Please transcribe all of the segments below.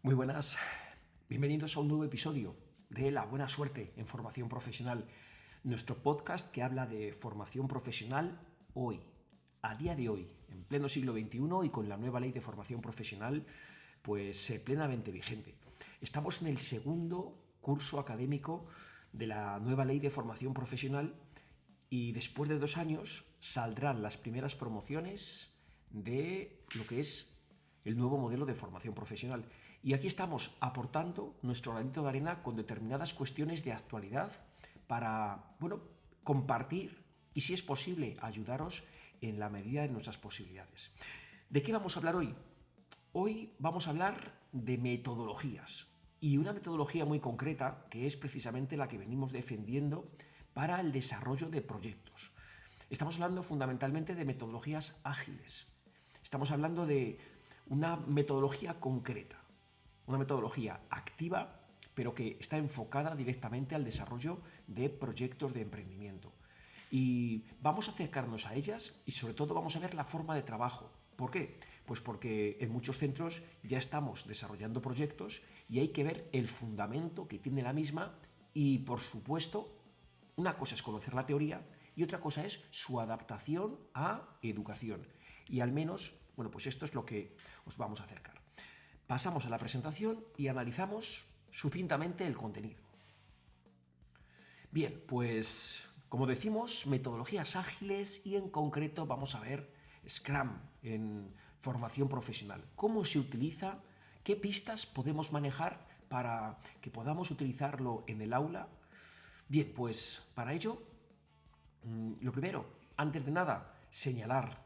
Muy buenas, bienvenidos a un nuevo episodio de La Buena Suerte en Formación Profesional, nuestro podcast que habla de formación profesional hoy, a día de hoy, en pleno siglo XXI y con la nueva ley de formación profesional pues plenamente vigente. Estamos en el segundo curso académico de la nueva ley de formación profesional y después de 2 años saldrán las primeras promociones de lo que es el nuevo modelo de formación profesional. Y aquí estamos aportando nuestro granito de arena con determinadas cuestiones de actualidad para, compartir y, si es posible, ayudaros en la medida de nuestras posibilidades. ¿De qué vamos a hablar hoy? Hoy vamos a hablar de metodologías y una metodología muy concreta que es precisamente la que venimos defendiendo para el desarrollo de proyectos. Estamos hablando fundamentalmente de metodologías ágiles. Estamos hablando de una metodología concreta, una metodología activa, pero que está enfocada directamente al desarrollo de proyectos de emprendimiento. Y vamos a acercarnos a ellas y sobre todo vamos a ver la forma de trabajo. ¿Por qué? Pues porque en muchos centros ya estamos desarrollando proyectos y hay que ver el fundamento que tiene la misma y, por supuesto, una cosa es conocer la teoría y otra cosa es su adaptación a educación. Y al menos, pues esto es lo que os vamos a acercar. Pasamos a la presentación y analizamos sucintamente el contenido. Bien, pues como decimos, metodologías ágiles y en concreto vamos a ver Scrum en formación profesional. ¿Cómo se utiliza? ¿Qué pistas podemos manejar para que podamos utilizarlo en el aula? Bien, pues para ello, lo primero, antes de nada, señalar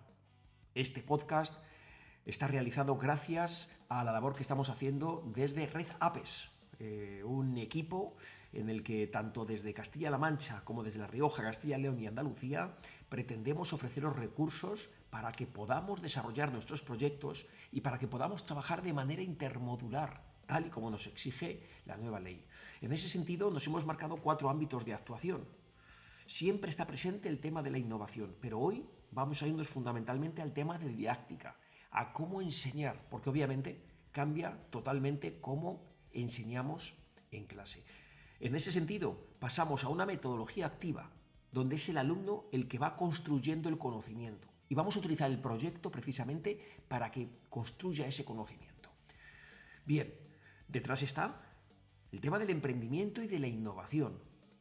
este podcast está realizado gracias a la labor que estamos haciendo desde Red Apes, un equipo en el que tanto desde Castilla-La Mancha como desde La Rioja, Castilla y León y Andalucía pretendemos ofreceros recursos para que podamos desarrollar nuestros proyectos y para que podamos trabajar de manera intermodular, tal y como nos exige la nueva ley. En ese sentido, nos hemos marcado 4 ámbitos de actuación. Siempre está presente el tema de la innovación, pero hoy vamos a irnos fundamentalmente al tema de didáctica, a cómo enseñar, porque obviamente cambia totalmente cómo enseñamos en clase. En ese sentido, pasamos a una metodología activa, donde es el alumno el que va construyendo el conocimiento. Y vamos a utilizar el proyecto precisamente para que construya ese conocimiento. Bien, detrás está el tema del emprendimiento y de la innovación.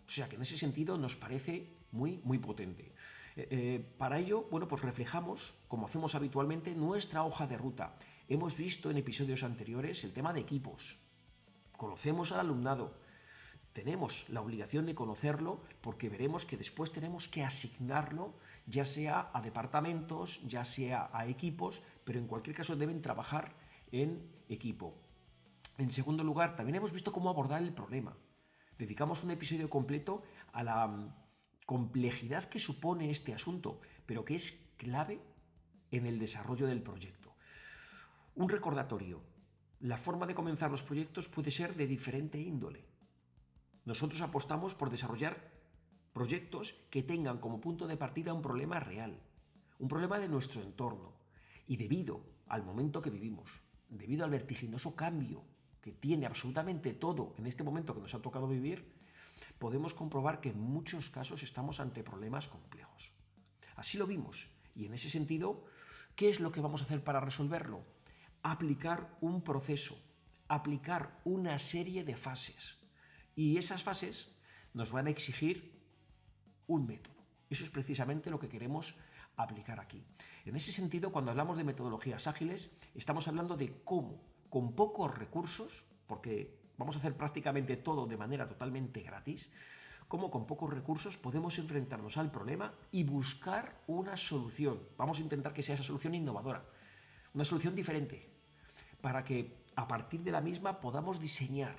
O sea que en ese sentido nos parece muy potente. Para ello, pues reflejamos, como hacemos habitualmente, nuestra hoja de ruta. Hemos visto en episodios anteriores el tema de equipos. Conocemos al alumnado. Tenemos la obligación de conocerlo porque veremos que después tenemos que asignarlo, ya sea a departamentos, ya sea a equipos, pero en cualquier caso deben trabajar en equipo. En segundo lugar, también hemos visto cómo abordar el problema. Dedicamos un episodio completo a la complejidad que supone este asunto, pero que es clave en el desarrollo del proyecto. Un recordatorio. La forma de comenzar los proyectos puede ser de diferente índole. Nosotros apostamos por desarrollar proyectos que tengan como punto de partida un problema real, un problema de nuestro entorno. Y debido al momento que vivimos, debido al vertiginoso cambio que tiene absolutamente todo en este momento que nos ha tocado vivir, podemos comprobar que en muchos casos estamos ante problemas complejos. Así lo vimos, y en ese sentido, ¿qué es lo que vamos a hacer para resolverlo? Aplicar un proceso, aplicar una serie de fases. Y esas fases nos van a exigir un método. Eso es precisamente lo que queremos aplicar aquí. En ese sentido, cuando hablamos de metodologías ágiles, estamos hablando de cómo, con pocos recursos, porque vamos a hacer prácticamente todo de manera totalmente gratis, cómo con pocos recursos podemos enfrentarnos al problema y buscar una solución. Vamos a intentar que sea esa solución innovadora, una solución diferente, para que a partir de la misma podamos diseñar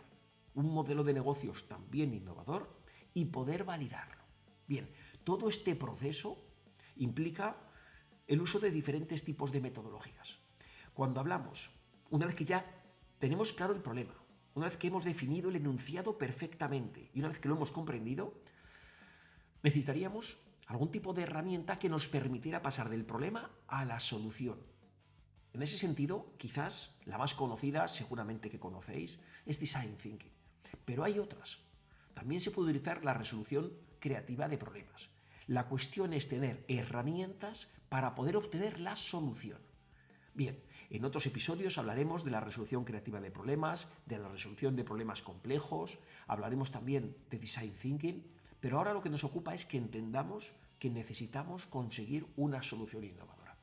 un modelo de negocios también innovador y poder validarlo. Bien, todo este proceso implica el uso de diferentes tipos de metodologías. Cuando hablamos, una vez que ya tenemos claro el problema, una vez que hemos definido el enunciado perfectamente y una vez que lo hemos comprendido, necesitaríamos algún tipo de herramienta que nos permitiera pasar del problema a la solución. En ese sentido, quizás la más conocida, seguramente que conocéis, es Design Thinking. Pero hay otras. También se puede utilizar la resolución creativa de problemas. La cuestión es tener herramientas para poder obtener la solución. Bien, en otros episodios hablaremos de la resolución creativa de problemas, de la resolución de problemas complejos, hablaremos también de Design Thinking, pero ahora lo que nos ocupa es que entendamos que necesitamos conseguir una solución innovadora.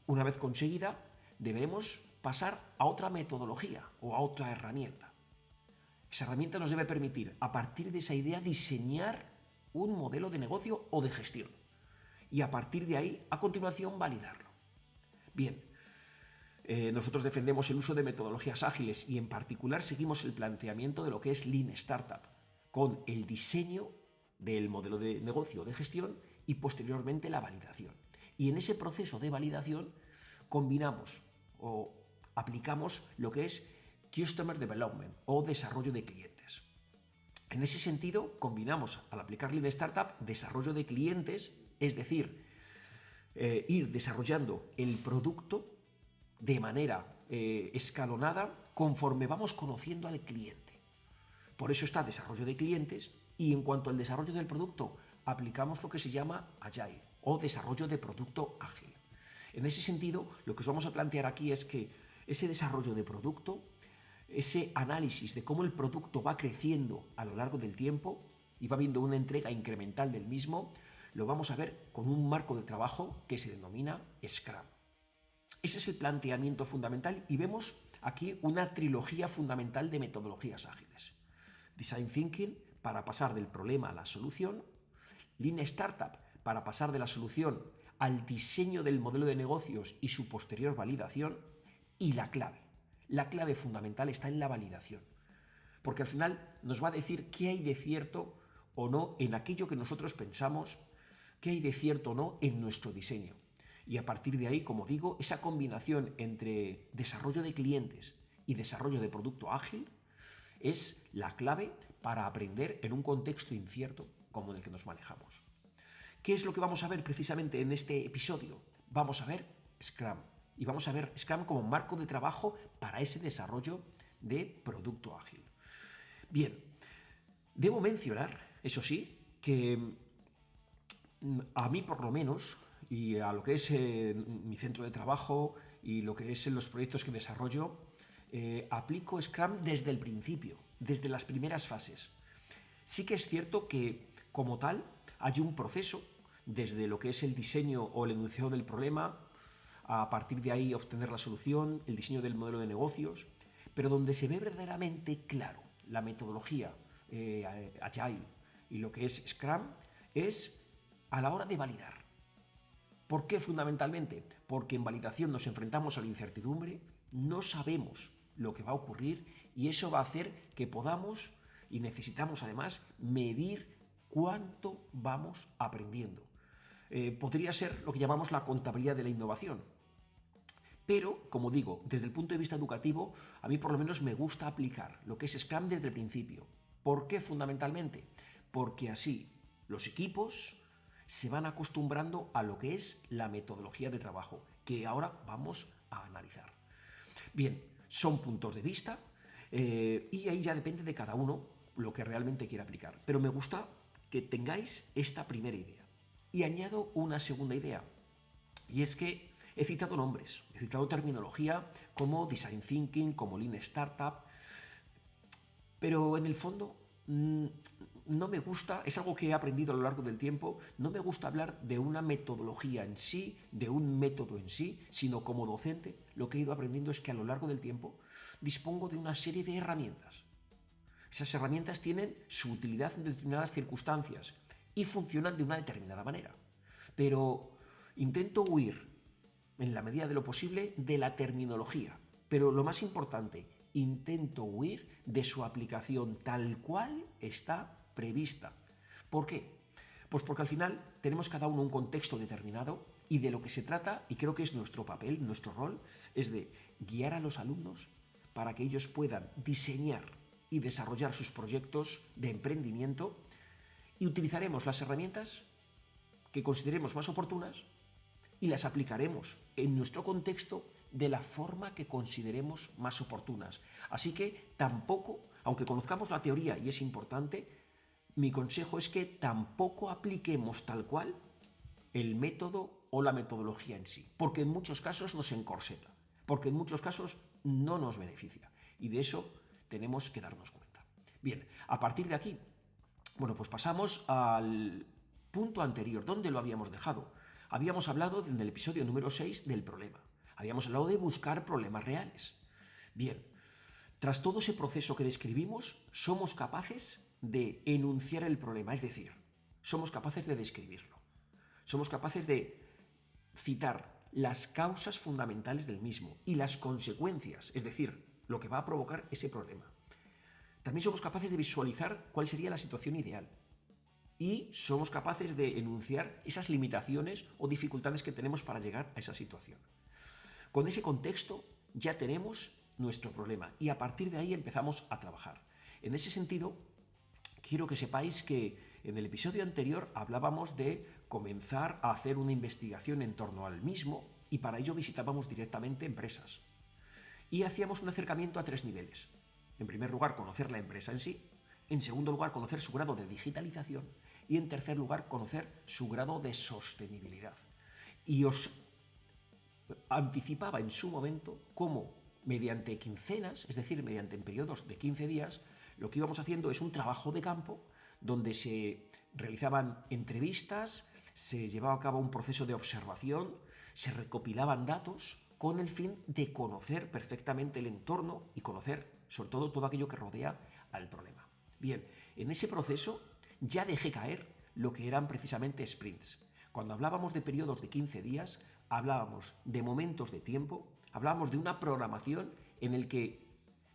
Una vez conseguida, deberemos pasar a otra metodología o a otra herramienta. Esa herramienta nos debe permitir, a partir de esa idea, diseñar un modelo de negocio o de gestión. Y a partir de ahí, a continuación, validarlo. Bien, nosotros defendemos el uso de metodologías ágiles y en particular seguimos el planteamiento de lo que es Lean Startup, con el diseño del modelo de negocio o de gestión y posteriormente la validación. Y en ese proceso de validación combinamos o aplicamos lo que es Customer Development o desarrollo de clientes. En ese sentido, combinamos al aplicar Lean Startup desarrollo de clientes, es decir, ir desarrollando el producto de manera escalonada conforme vamos conociendo al cliente. Por eso está desarrollo de clientes y en cuanto al desarrollo del producto, aplicamos lo que se llama Agile o desarrollo de producto ágil. En ese sentido, lo que os vamos a plantear aquí es que ese desarrollo de producto, ese análisis de cómo el producto va creciendo a lo largo del tiempo y va viendo una entrega incremental del mismo, lo vamos a ver con un marco de trabajo que se denomina Scrum. Ese es el planteamiento fundamental y vemos aquí una trilogía fundamental de metodologías ágiles. Design Thinking para pasar del problema a la solución, Lean Startup para pasar de la solución al diseño del modelo de negocios y su posterior validación, y la clave fundamental está en la validación, porque al final nos va a decir qué hay de cierto o no en aquello que nosotros pensamos, qué hay de cierto o no en nuestro diseño. Y a partir de ahí, como digo, esa combinación entre desarrollo de clientes y desarrollo de producto ágil es la clave para aprender en un contexto incierto como en el que nos manejamos. ¿Qué es lo que vamos a ver precisamente en este episodio? Vamos a ver Scrum. Y vamos a ver Scrum como marco de trabajo para ese desarrollo de producto ágil. Bien, debo mencionar, eso sí, que a mí por lo menos, y a lo que es mi centro de trabajo y lo que es en los proyectos que desarrollo, aplico Scrum desde el principio, desde las primeras fases. Sí que es cierto que, como tal, hay un proceso desde lo que es el diseño o el enunciado del problema, a partir de ahí obtener la solución, el diseño del modelo de negocios, pero donde se ve verdaderamente claro la metodología Agile y lo que es Scrum es a la hora de validar. ¿Por qué fundamentalmente? Porque en validación nos enfrentamos a la incertidumbre, no sabemos lo que va a ocurrir y eso va a hacer que podamos y necesitamos además medir cuánto vamos aprendiendo. Podría ser lo que llamamos la contabilidad de la innovación. Pero, como digo, desde el punto de vista educativo, a mí por lo menos me gusta aplicar lo que es Scrum desde el principio. ¿Por qué fundamentalmente? Porque así los equipos se van acostumbrando a lo que es la metodología de trabajo, que ahora vamos a analizar. Bien, son puntos de vista y ahí ya depende de cada uno lo que realmente quiera aplicar. Pero me gusta que tengáis esta primera idea. Y añado una segunda idea, y es que he citado nombres, he citado terminología como Design Thinking, como Lean Startup, pero en el fondo no me gusta, es algo que he aprendido a lo largo del tiempo, no me gusta hablar de una metodología en sí, de un método en sí, sino como docente lo que he ido aprendiendo es que a lo largo del tiempo dispongo de una serie de herramientas. Esas herramientas tienen su utilidad en determinadas circunstancias y funcionan de una determinada manera. Pero intento huir, en la medida de lo posible, de la terminología. Pero lo más importante, intento huir de su aplicación tal cual está prevista. ¿Por qué? Pues porque al final tenemos cada uno un contexto determinado y de lo que se trata, y creo que es nuestro papel, nuestro rol, es de guiar a los alumnos para que ellos puedan diseñar y desarrollar sus proyectos de emprendimiento y utilizaremos las herramientas que consideremos más oportunas y las aplicaremos en nuestro contexto de la forma que consideremos más oportunas. Así que tampoco, aunque conozcamos la teoría y es importante, mi consejo es que tampoco apliquemos tal cual el método o la metodología en sí, porque en muchos casos nos encorseta, porque en muchos casos no nos beneficia y de eso tenemos que darnos cuenta. Bien, a partir de aquí, bueno, pues pasamos al punto anterior. ¿Dónde lo habíamos dejado? Habíamos hablado en el episodio número 6 del problema. Habíamos hablado de buscar problemas reales. Bien, tras todo ese proceso que describimos, somos capaces de enunciar el problema, es decir, somos capaces de describirlo. Somos capaces de citar las causas fundamentales del mismo y las consecuencias, es decir, lo que va a provocar ese problema. También somos capaces de visualizar cuál sería la situación ideal. Y somos capaces de enunciar esas limitaciones o dificultades que tenemos para llegar a esa situación. Con ese contexto ya tenemos nuestro problema y a partir de ahí empezamos a trabajar. En ese sentido, quiero que sepáis que en el episodio anterior hablábamos de comenzar a hacer una investigación en torno al mismo y para ello visitábamos directamente empresas. Y hacíamos un acercamiento a 3 niveles. En primer lugar, conocer la empresa en sí. En segundo lugar, conocer su grado de digitalización. Y en tercer lugar, conocer su grado de sostenibilidad. Y os anticipaba en su momento cómo mediante quincenas, es decir, mediante periodos de 15 días, lo que íbamos haciendo es un trabajo de campo donde se realizaban entrevistas, se llevaba a cabo un proceso de observación, se recopilaban datos con el fin de conocer perfectamente el entorno y conocer sobre todo aquello que rodea al problema. Bien, en ese proceso ya dejé caer lo que eran precisamente sprints. Cuando hablábamos de periodos de 15 días, hablábamos de momentos de tiempo, hablábamos de una programación en el que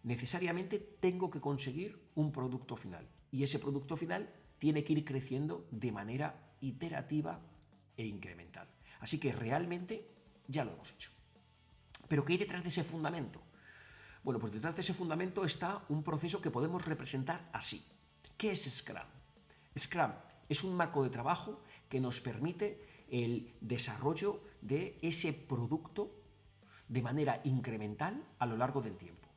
necesariamente tengo que conseguir un producto final. Y ese producto final tiene que ir creciendo de manera iterativa e incremental. Así que realmente ya lo hemos hecho. ¿Pero qué hay detrás de ese fundamento? Bueno, pues detrás de ese fundamento está un proceso que podemos representar así. ¿Qué es Scrum? Scrum es un marco de trabajo que nos permite el desarrollo de ese producto de manera incremental a lo largo del tiempo.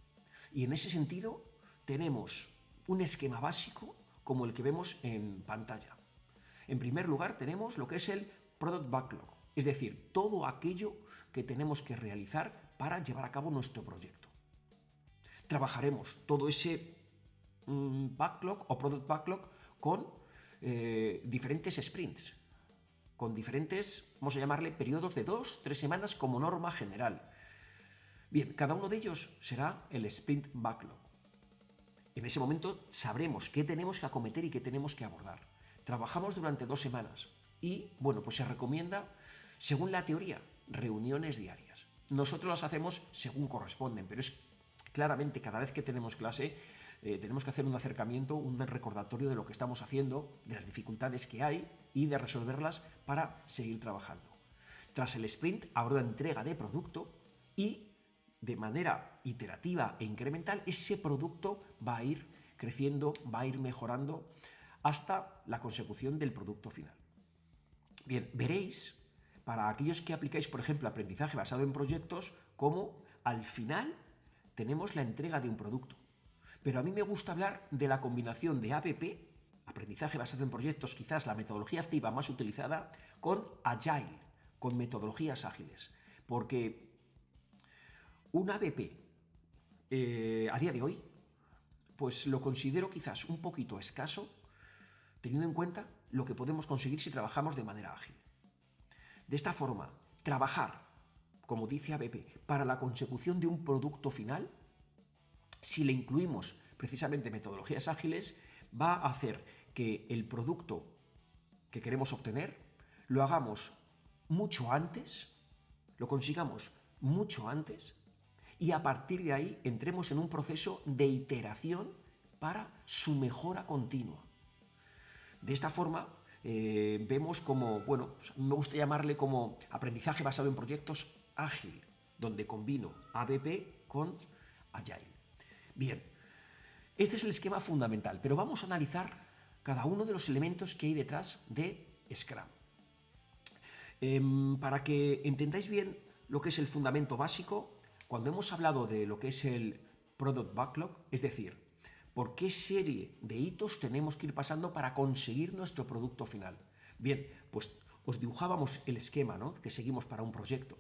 Y en ese sentido tenemos un esquema básico como el que vemos en pantalla. En primer lugar tenemos lo que es el Product Backlog, es decir, todo aquello que tenemos que realizar para llevar a cabo nuestro proyecto. Trabajaremos todo ese backlog o Product Backlog con diferentes sprints, con diferentes, vamos a llamarle, periodos de 2-3 semanas como norma general. Bien, cada uno de ellos será el Sprint Backlog. En ese momento sabremos qué tenemos que acometer y qué tenemos que abordar. Trabajamos durante 2 semanas y, bueno, pues se recomienda, según la teoría, reuniones diarias. Nosotros las hacemos según corresponden, pero es claramente cada vez que tenemos clase tenemos que hacer un acercamiento, un recordatorio de lo que estamos haciendo, de las dificultades que hay y de resolverlas para seguir trabajando. Tras el sprint habrá entrega de producto y de manera iterativa e incremental ese producto va a ir creciendo, va a ir mejorando hasta la consecución del producto final. Bien, veréis, para aquellos que aplicáis, por ejemplo, aprendizaje basado en proyectos, cómo al final tenemos la entrega de un producto. Pero a mí me gusta hablar de la combinación de ABP, aprendizaje basado en proyectos, quizás la metodología activa más utilizada, con Agile, con metodologías ágiles. Porque un ABP a día de hoy, pues lo considero quizás un poquito escaso, teniendo en cuenta lo que podemos conseguir si trabajamos de manera ágil. De esta forma, trabajar, como dice ABP, para la consecución de un producto final, si le incluimos precisamente metodologías ágiles, va a hacer que el producto que queremos obtener lo hagamos mucho antes, lo consigamos mucho antes y a partir de ahí entremos en un proceso de iteración para su mejora continua. De esta forma, vemos como, bueno, me gusta llamarle como aprendizaje basado en proyectos ágil, donde combino ABP con Agile. Bien, este es el esquema fundamental, pero vamos a analizar cada uno de los elementos que hay detrás de Scrum. Para que entendáis bien lo que es el fundamento básico, cuando hemos hablado de lo que es el Product Backlog, es decir, por qué serie de hitos tenemos que ir pasando para conseguir nuestro producto final. Bien, pues os dibujábamos el esquema, ¿no?, que seguimos para un proyecto.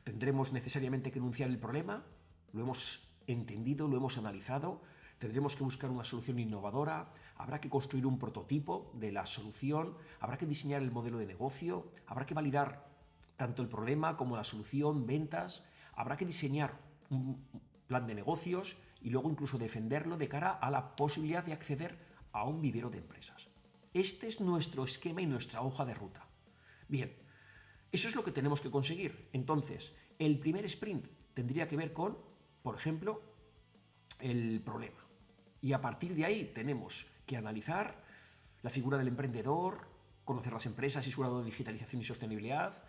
Tendremos necesariamente que enunciar el problema, lo hemos entendido, lo hemos analizado, tendremos que buscar una solución innovadora, habrá que construir un prototipo de la solución, habrá que diseñar el modelo de negocio, habrá que validar tanto el problema como la solución, ventas, habrá que diseñar un plan de negocios y luego incluso defenderlo de cara a la posibilidad de acceder a un vivero de empresas. Este es nuestro esquema y nuestra hoja de ruta. Bien, eso es lo que tenemos que conseguir. Entonces, el primer sprint tendría que ver con, por ejemplo, el problema. Y a partir de ahí tenemos que analizar la figura del emprendedor, conocer las empresas y su grado de digitalización y sostenibilidad.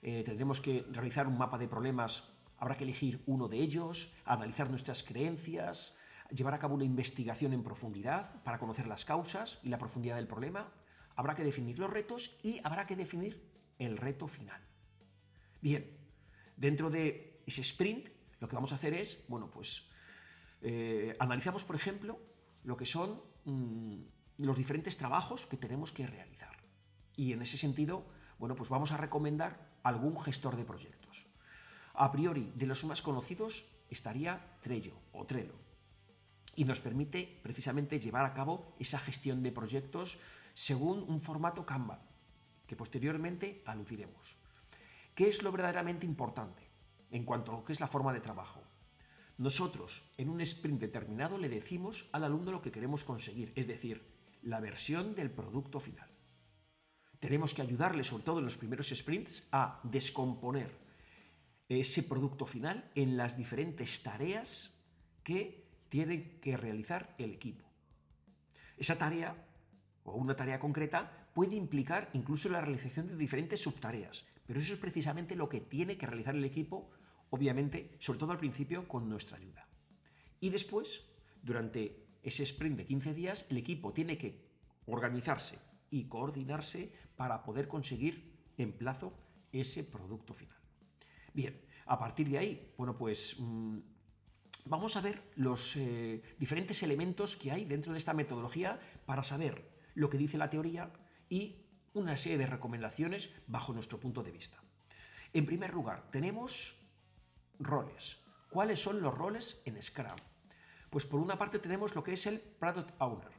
Tendremos que realizar un mapa de problemas, habrá que elegir uno de ellos, analizar nuestras creencias, llevar a cabo una investigación en profundidad para conocer las causas y la profundidad del problema. Habrá que definir los retos y habrá que definir el reto final. Bien, dentro de ese sprint lo que vamos a hacer es, analizamos, por ejemplo, lo que son los diferentes trabajos que tenemos que realizar. Y en ese sentido, vamos a recomendar algún gestor de proyectos. A priori, de los más conocidos estaría Trello o Trello. Y nos permite precisamente llevar a cabo esa gestión de proyectos según un formato Kanban, que posteriormente aludiremos. ¿Qué es lo verdaderamente importante en cuanto a lo que es la forma de trabajo? Nosotros, en un sprint determinado, le decimos al alumno lo que queremos conseguir, es decir, la versión del producto final. Tenemos que ayudarle, sobre todo en los primeros sprints, a descomponer ese producto final en las diferentes tareas que tiene que realizar el equipo. Esa tarea, o una tarea concreta, puede implicar incluso la realización de diferentes subtareas, pero eso es precisamente lo que tiene que realizar el equipo, obviamente, sobre todo al principio, con nuestra ayuda. Y después, durante ese sprint de 15 días, el equipo tiene que organizarse y coordinarse para poder conseguir en plazo ese producto final. Bien, a partir de ahí, vamos a ver los diferentes elementos que hay dentro de esta metodología para saber lo que dice la teoría y una serie de recomendaciones bajo nuestro punto de vista. En primer lugar, tenemos roles. ¿Cuáles son los roles en Scrum? Pues por una parte tenemos lo que es el Product Owner.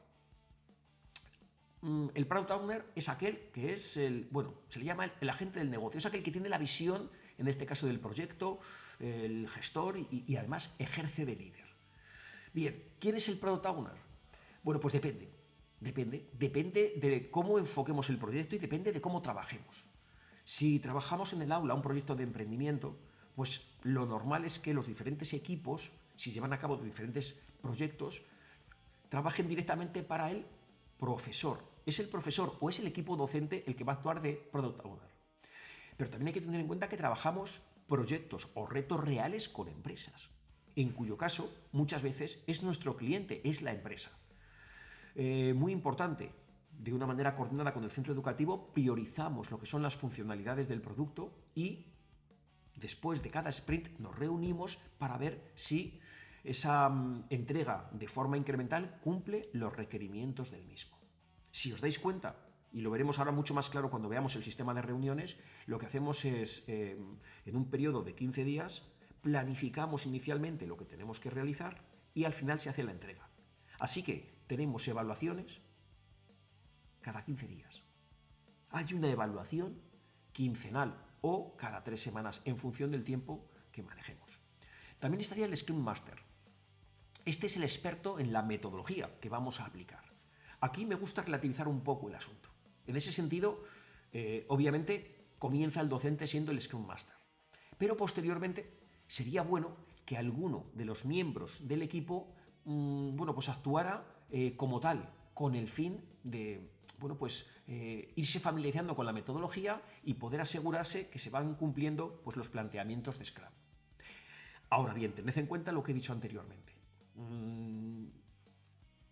El Product Owner es aquel que es se le llama el agente del negocio, es aquel que tiene la visión, en este caso del proyecto, el gestor y además ejerce de líder. Bien, ¿quién es el Product Owner? Bueno, pues depende de cómo enfoquemos el proyecto y depende de cómo trabajemos. Si trabajamos en el aula un proyecto de emprendimiento, pues lo normal es que los diferentes equipos, si llevan a cabo diferentes proyectos, trabajen directamente para el profesor. Es el profesor o es el equipo docente el que va a actuar de Product Owner. Pero también hay que tener en cuenta que trabajamos proyectos o retos reales con empresas, en cuyo caso muchas veces es nuestro cliente, es la empresa. Muy importante, de una manera coordinada con el centro educativo, priorizamos lo que son las funcionalidades del producto y después de cada sprint nos reunimos para ver si esa entrega de forma incremental cumple los requerimientos del mismo. Si os dais cuenta, y lo veremos ahora mucho más claro cuando veamos el sistema de reuniones, lo que hacemos es, en un periodo de 15 días, planificamos inicialmente lo que tenemos que realizar y al final se hace la entrega. Así que tenemos evaluaciones cada 15 días. Hay una evaluación quincenal o cada 3 semanas en función del tiempo que manejemos. También estaría el Scrum Master. Este es el experto en la metodología que vamos a aplicar. Aquí me gusta relativizar un poco el asunto. En ese sentido, obviamente, comienza el docente siendo el Scrum Master. Pero posteriormente sería bueno que alguno de los miembros del equipo actuara como tal, con el fin de irse familiarizando con la metodología y poder asegurarse que se van cumpliendo los planteamientos de Scrum. Ahora bien, tened en cuenta lo que he dicho anteriormente.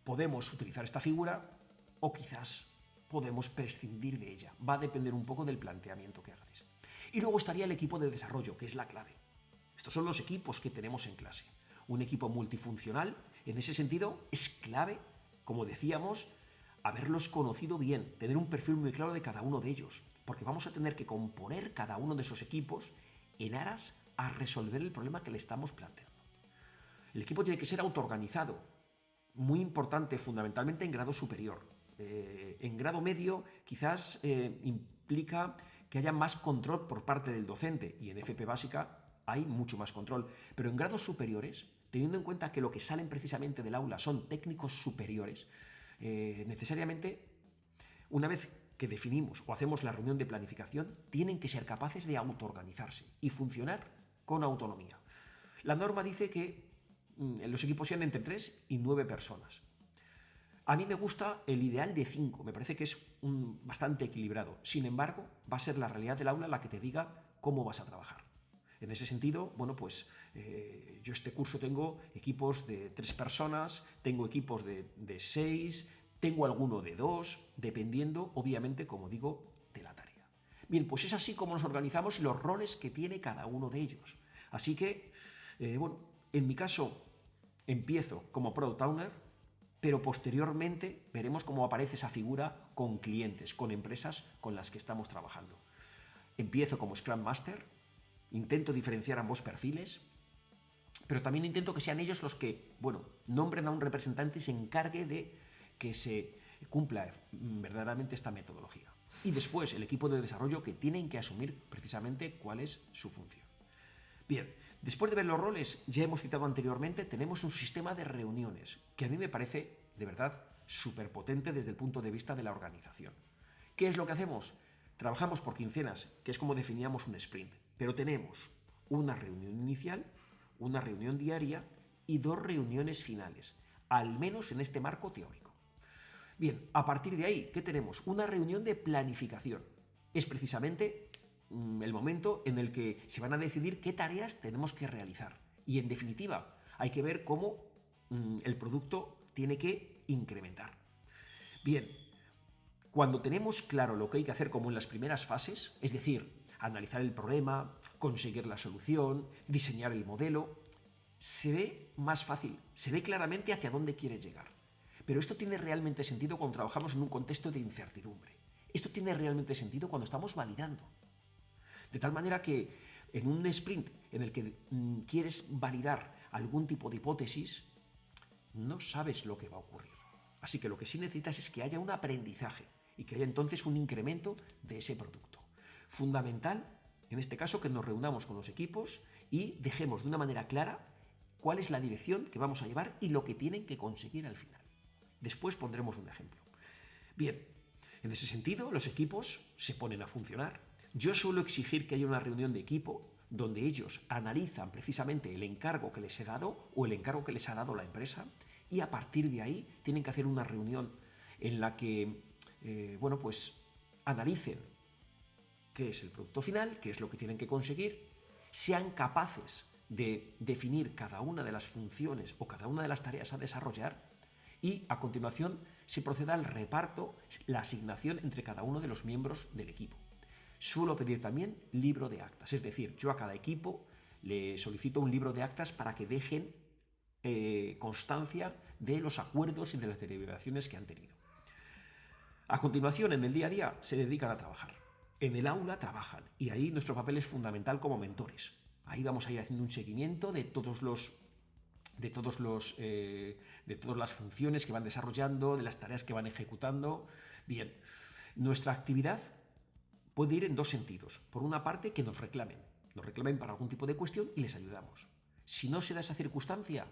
Podemos utilizar esta figura o quizás podemos prescindir de ella. Va a depender un poco del planteamiento que hagáis. Y luego estaría el equipo de desarrollo, que es la clave. Estos son los equipos que tenemos en clase. Un equipo multifuncional, en ese sentido, es clave, como decíamos, haberlos conocido bien, tener un perfil muy claro de cada uno de ellos, porque vamos a tener que componer cada uno de esos equipos en aras a resolver el problema que le estamos planteando. El equipo tiene que ser autoorganizado, muy importante, fundamentalmente en grado superior. En grado medio quizás implica que haya más control por parte del docente, y en FP básica hay mucho más control, pero en grados superiores, teniendo en cuenta que lo que salen precisamente del aula son técnicos superiores, necesariamente, una vez que definimos o hacemos la reunión de planificación, tienen que ser capaces de autoorganizarse y funcionar con autonomía. La norma dice que los equipos sean entre 3 y 9 personas. A mí me gusta el ideal de 5, me parece que es bastante equilibrado. Sin embargo, va a ser la realidad del aula la que te diga cómo vas a trabajar. En ese sentido, bueno, pues yo este curso tengo equipos de 3 personas, tengo equipos de 6, tengo alguno de 2, dependiendo, obviamente, como digo, de la tarea. Bien, pues es así como nos organizamos y los roles que tiene cada uno de ellos. Así que, bueno, en mi caso empiezo como Product Owner, pero posteriormente veremos cómo aparece esa figura con clientes, con empresas con las que estamos trabajando. Empiezo como Scrum Master, intento diferenciar ambos perfiles, pero también intento que sean ellos los que, bueno, nombren a un representante y se encargue de que se cumpla verdaderamente esta metodología. Y después el equipo de desarrollo, que tienen que asumir precisamente cuál es su función. Bien, después de ver los roles, ya hemos citado anteriormente, tenemos un sistema de reuniones que a mí me parece, de verdad, súper potente desde el punto de vista de la organización. ¿Qué es lo que hacemos? Trabajamos por quincenas, que es como definíamos un sprint, pero tenemos una reunión inicial, una reunión diaria y 2 reuniones finales, al menos en este marco teórico. Bien, a partir de ahí, ¿qué tenemos? Una reunión de planificación. Es precisamente el momento en el que se van a decidir qué tareas tenemos que realizar. Y en definitiva, hay que ver cómo el producto tiene que incrementar. Bien, cuando tenemos claro lo que hay que hacer como en las primeras fases, es decir, analizar el problema, conseguir la solución, diseñar el modelo, se ve más fácil, se ve claramente hacia dónde quiere llegar. Pero esto tiene realmente sentido cuando trabajamos en un contexto de incertidumbre. Esto tiene realmente sentido cuando estamos validando. De tal manera que en un sprint en el que quieres validar algún tipo de hipótesis, no sabes lo que va a ocurrir. Así que lo que sí necesitas es que haya un aprendizaje y que haya entonces un incremento de ese producto. Fundamental, en este caso, que nos reunamos con los equipos y dejemos de una manera clara cuál es la dirección que vamos a llevar y lo que tienen que conseguir al final. Después pondremos un ejemplo. Bien, en ese sentido, los equipos se ponen a funcionar. Yo suelo exigir que haya una reunión de equipo donde ellos analizan precisamente el encargo que les he dado o el encargo que les ha dado la empresa, y a partir de ahí tienen que hacer una reunión en la que pues analicen qué es el producto final, qué es lo que tienen que conseguir, sean capaces de definir cada una de las funciones o cada una de las tareas a desarrollar, y a continuación se proceda al reparto, la asignación entre cada uno de los miembros del equipo. Suelo pedir también libro de actas, es decir, yo a cada equipo le solicito un libro de actas para que dejen constancia de los acuerdos y de las deliberaciones que han tenido. A continuación, en el día a día, se dedican a trabajar. En el aula trabajan, y ahí nuestro papel es fundamental como mentores. Ahí vamos a ir haciendo un seguimiento de todas las funciones que van desarrollando, de las tareas que van ejecutando. Bien, nuestra actividad puede ir en 2 sentidos. Por una parte, que nos reclamen para algún tipo de cuestión y les ayudamos. Si no se da esa circunstancia,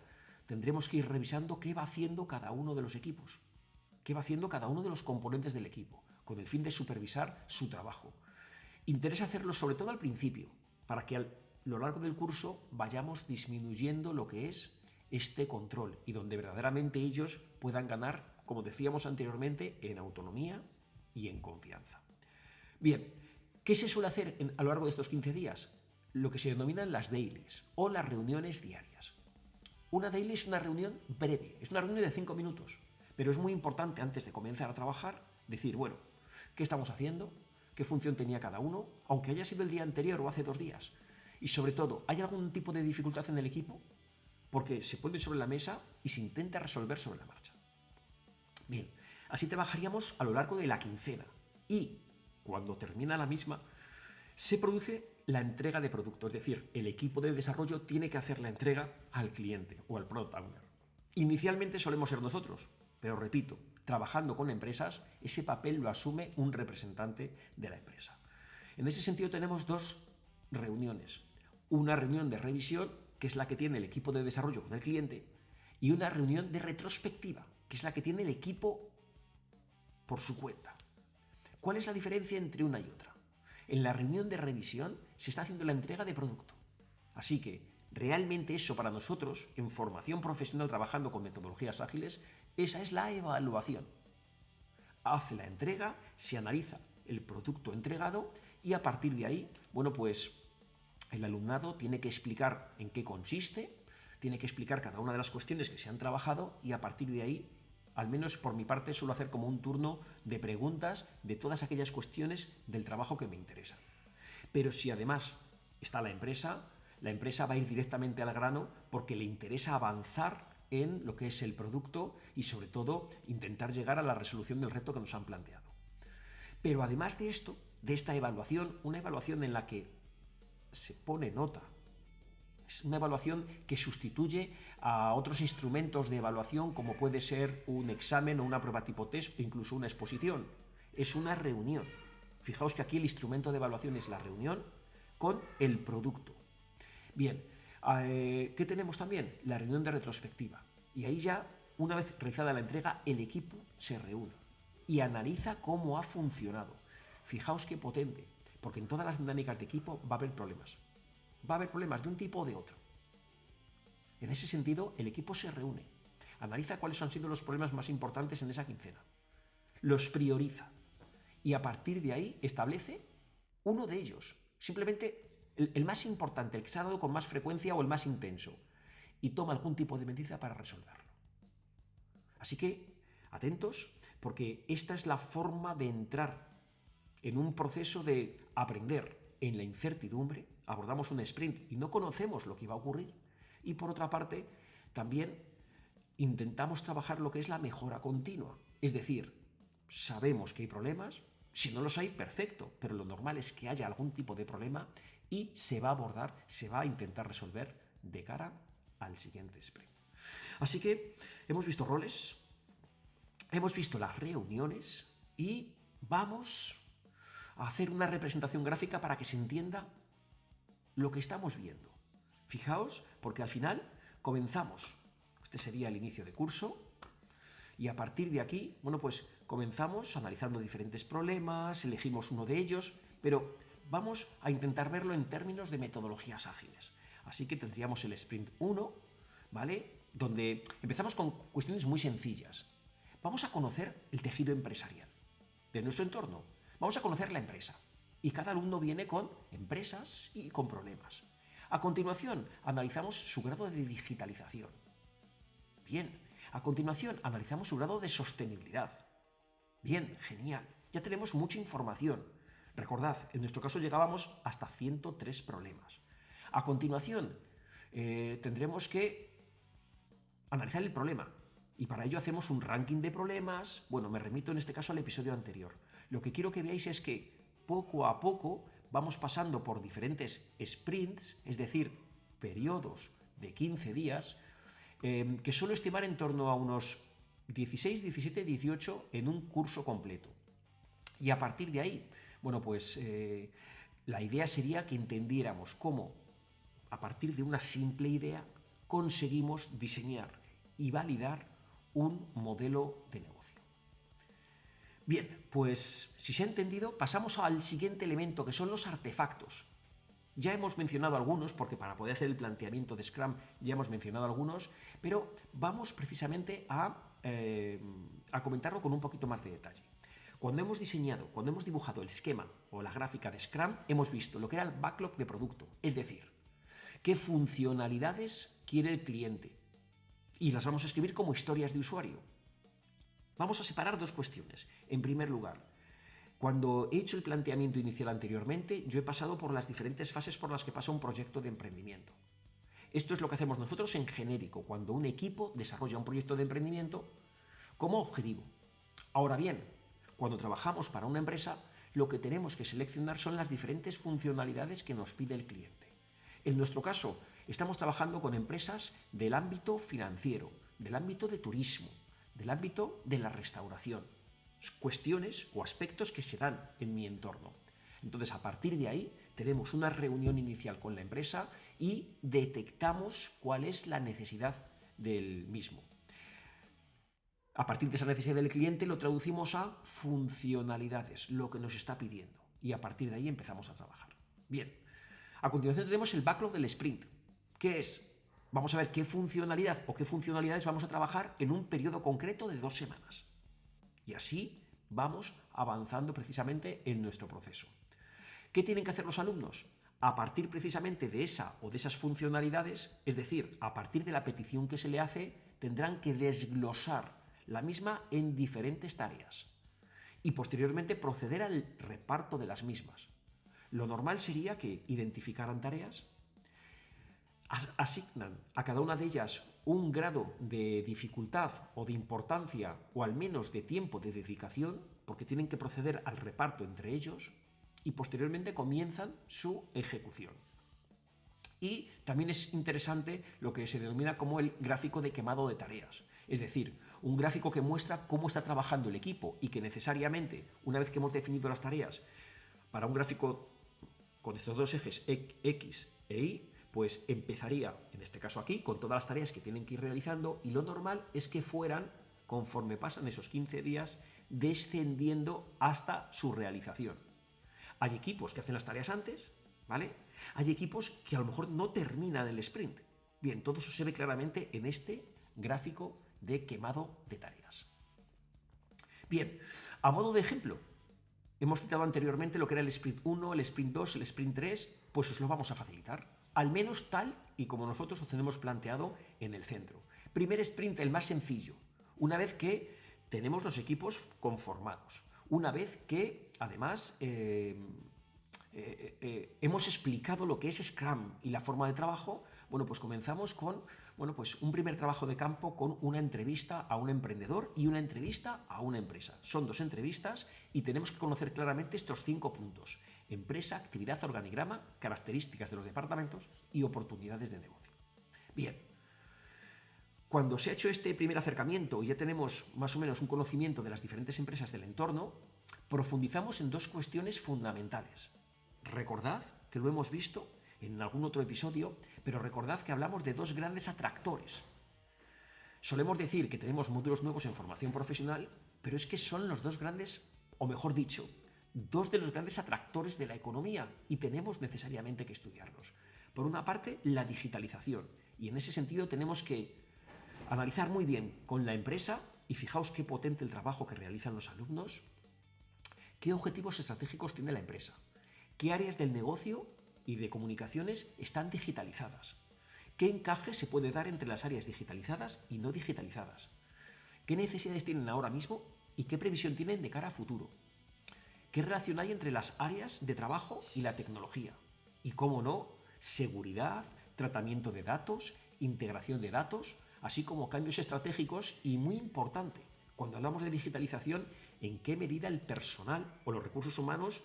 tendremos que ir revisando qué va haciendo cada uno de los equipos, qué va haciendo cada uno de los componentes del equipo, con el fin de supervisar su trabajo. Interesa hacerlo sobre todo al principio, para que a lo largo del curso vayamos disminuyendo lo que es este control y donde verdaderamente ellos puedan ganar, como decíamos anteriormente, en autonomía y en confianza. Bien, ¿qué se suele hacer a lo largo de estos 15 días? Lo que se denominan las dailies o las reuniones diarias. Una daily es una reunión breve, es una reunión de 5 minutos, Pero es muy importante antes de comenzar a trabajar decir, bueno, ¿qué estamos haciendo? ¿Qué función tenía cada uno? Aunque haya sido el día anterior o hace 2 días. Y sobre todo, ¿hay algún tipo de dificultad en el equipo? Porque se pone sobre la mesa y se intenta resolver sobre la marcha. Bien, así trabajaríamos a lo largo de la quincena. Y cuando termina la misma, se produce la entrega de producto. Es decir, el equipo de desarrollo tiene que hacer la entrega al cliente o al product owner. Inicialmente solemos ser nosotros, pero repito, trabajando con empresas, ese papel lo asume un representante de la empresa. En ese sentido tenemos 2 reuniones. Una reunión de revisión, que es la que tiene el equipo de desarrollo con el cliente, y una reunión de retrospectiva, que es la que tiene el equipo por su cuenta. ¿Cuál es la diferencia entre una y otra? En la reunión de revisión se está haciendo la entrega de producto. Así que realmente eso para nosotros, en formación profesional trabajando con metodologías ágiles, esa es la evaluación. Hace la entrega, se analiza el producto entregado y a partir de ahí, bueno, pues el alumnado tiene que explicar en qué consiste, tiene que explicar cada una de las cuestiones que se han trabajado y a partir de ahí, al menos por mi parte, suelo hacer como un turno de preguntas de todas aquellas cuestiones del trabajo que me interesan. Pero si además está la empresa va a ir directamente al grano porque le interesa avanzar en lo que es el producto y sobre todo intentar llegar a la resolución del reto que nos han planteado. Pero además de esto, de esta evaluación, una evaluación en la que se pone nota, es una evaluación que sustituye a otros instrumentos de evaluación como puede ser un examen o una prueba tipo test o incluso una exposición. Es una reunión. Fijaos que aquí el instrumento de evaluación es la reunión con el producto. Bien, ¿qué tenemos también? La reunión de retrospectiva. Y ahí ya, una vez realizada la entrega, el equipo se reúne y analiza cómo ha funcionado. Fijaos qué potente, porque en todas las dinámicas de equipo va a haber problemas. Va a haber problemas de un tipo o de otro. En ese sentido, el equipo se reúne, analiza cuáles han sido los problemas más importantes en esa quincena, los prioriza y a partir de ahí establece uno de ellos, simplemente el más importante, el que se ha dado con más frecuencia o el más intenso, y toma algún tipo de medida para resolverlo. Así que, atentos, porque esta es la forma de entrar en un proceso de aprender en la incertidumbre. Abordamos un sprint y no conocemos lo que va a ocurrir. Y por otra parte, también intentamos trabajar lo que es la mejora continua. Es decir, sabemos que hay problemas, si no los hay, perfecto, pero lo normal es que haya algún tipo de problema y se va a abordar, se va a intentar resolver de cara al siguiente sprint. Así que hemos visto roles, hemos visto las reuniones y vamos a hacer una representación gráfica para que se entienda lo que estamos viendo. Fijaos, porque al final comenzamos, este sería el inicio de curso, y a partir de aquí, bueno, pues comenzamos analizando diferentes problemas, elegimos uno de ellos, pero vamos a intentar verlo en términos de metodologías ágiles. Así que tendríamos el sprint 1, ¿vale? Donde empezamos con cuestiones muy sencillas. Vamos a conocer el tejido empresarial de nuestro entorno. Vamos a conocer la empresa. Y cada alumno viene con empresas y con problemas. A continuación, analizamos su grado de digitalización. Bien, a continuación, analizamos su grado de sostenibilidad. Bien, genial. Ya tenemos mucha información. Recordad, en nuestro caso llegábamos hasta 103 problemas. A continuación, tendremos que analizar el problema. Y para ello hacemos un ranking de problemas. Bueno, me remito en este caso al episodio anterior. Lo que quiero que veáis es que poco a poco vamos pasando por diferentes sprints, es decir, periodos de 15 días, que suelo estimar en torno a unos 16, 17, 18 en un curso completo. Y a partir de ahí, bueno, pues la idea sería que entendiéramos cómo, a partir de una simple idea, conseguimos diseñar y validar un modelo de negocio. Bien, pues si se ha entendido, pasamos al siguiente elemento, que son los artefactos. Ya hemos mencionado algunos, porque para poder hacer el planteamiento de Scrum ya hemos mencionado algunos, pero vamos precisamente a comentarlo con un poquito más de detalle. Cuando hemos diseñado, cuando hemos dibujado el esquema o la gráfica de Scrum, hemos visto lo que era el backlog de producto, es decir, qué funcionalidades quiere el cliente, y las vamos a escribir como historias de usuario. Vamos a separar dos cuestiones. En primer lugar, cuando he hecho el planteamiento inicial anteriormente, yo he pasado por las diferentes fases por las que pasa un proyecto de emprendimiento. Esto es lo que hacemos nosotros en genérico, cuando un equipo desarrolla un proyecto de emprendimiento como objetivo. Ahora bien, cuando trabajamos para una empresa, lo que tenemos que seleccionar son las diferentes funcionalidades que nos pide el cliente. En nuestro caso, estamos trabajando con empresas del ámbito financiero, del ámbito de turismo, del ámbito de la restauración. Cuestiones o aspectos que se dan en mi entorno. Entonces, a partir de ahí, tenemos una reunión inicial con la empresa y detectamos cuál es la necesidad del mismo. A partir de esa necesidad del cliente lo traducimos a funcionalidades, lo que nos está pidiendo. Y a partir de ahí empezamos a trabajar. Bien, a continuación tenemos el backlog del sprint. ¿Qué es? Vamos a ver qué funcionalidad o qué funcionalidades vamos a trabajar en un periodo concreto de 2 semanas. Y así vamos avanzando precisamente en nuestro proceso. ¿Qué tienen que hacer los alumnos? A partir precisamente de esa o de esas funcionalidades, es decir, a partir de la petición que se le hace, tendrán que desglosar la misma en diferentes tareas y posteriormente proceder al reparto de las mismas. Lo normal sería que identificaran tareas, asignan a cada una de ellas un grado de dificultad o de importancia o al menos de tiempo de dedicación, porque tienen que proceder al reparto entre ellos y posteriormente comienzan su ejecución. Y también es interesante lo que se denomina como el gráfico de quemado de tareas, es decir, un gráfico que muestra cómo está trabajando el equipo y que necesariamente, una vez que hemos definido las tareas, para un gráfico con estos dos ejes X e Y, pues empezaría, en este caso aquí, con todas las tareas que tienen que ir realizando y lo normal es que fueran, conforme pasan esos 15 días, descendiendo hasta su realización. Hay equipos que hacen las tareas antes, ¿vale? Hay equipos que a lo mejor no terminan el sprint. Bien, todo eso se ve claramente en este gráfico de quemado de tareas. Bien, a modo de ejemplo, hemos citado anteriormente lo que era el sprint 1, el sprint 2, el sprint 3, pues os lo vamos a facilitar. Al menos tal y como nosotros lo tenemos planteado en el centro. Primer sprint, el más sencillo. Una vez que tenemos los equipos conformados. Una vez que, además, hemos explicado lo que es Scrum y la forma de trabajo, bueno, pues comenzamos con pues un primer trabajo de campo con una entrevista a un emprendedor y una entrevista a una empresa. Son 2 entrevistas y tenemos que conocer claramente estos 5 puntos. Empresa, actividad, organigrama, características de los departamentos y oportunidades de negocio. Bien, cuando se ha hecho este primer acercamiento y ya tenemos más o menos un conocimiento de las diferentes empresas del entorno, profundizamos en 2 cuestiones fundamentales. Recordad que lo hemos visto en algún otro episodio, pero recordad que hablamos de 2 grandes atractores. Solemos decir que tenemos módulos nuevos en formación profesional, pero es que son los 2 grandes, o mejor dicho, 2 de los grandes atractores de la economía y tenemos necesariamente que estudiarlos. Por una parte, la digitalización, y en ese sentido tenemos que analizar muy bien con la empresa, y fijaos qué potente el trabajo que realizan los alumnos, qué objetivos estratégicos tiene la empresa, qué áreas del negocio y de comunicaciones están digitalizadas, qué encaje se puede dar entre las áreas digitalizadas y no digitalizadas, qué necesidades tienen ahora mismo y qué previsión tienen de cara a futuro, qué relación hay entre las áreas de trabajo y la tecnología y, cómo no, seguridad, tratamiento de datos, integración de datos, así como cambios estratégicos y, muy importante, cuando hablamos de digitalización, en qué medida el personal o los recursos humanos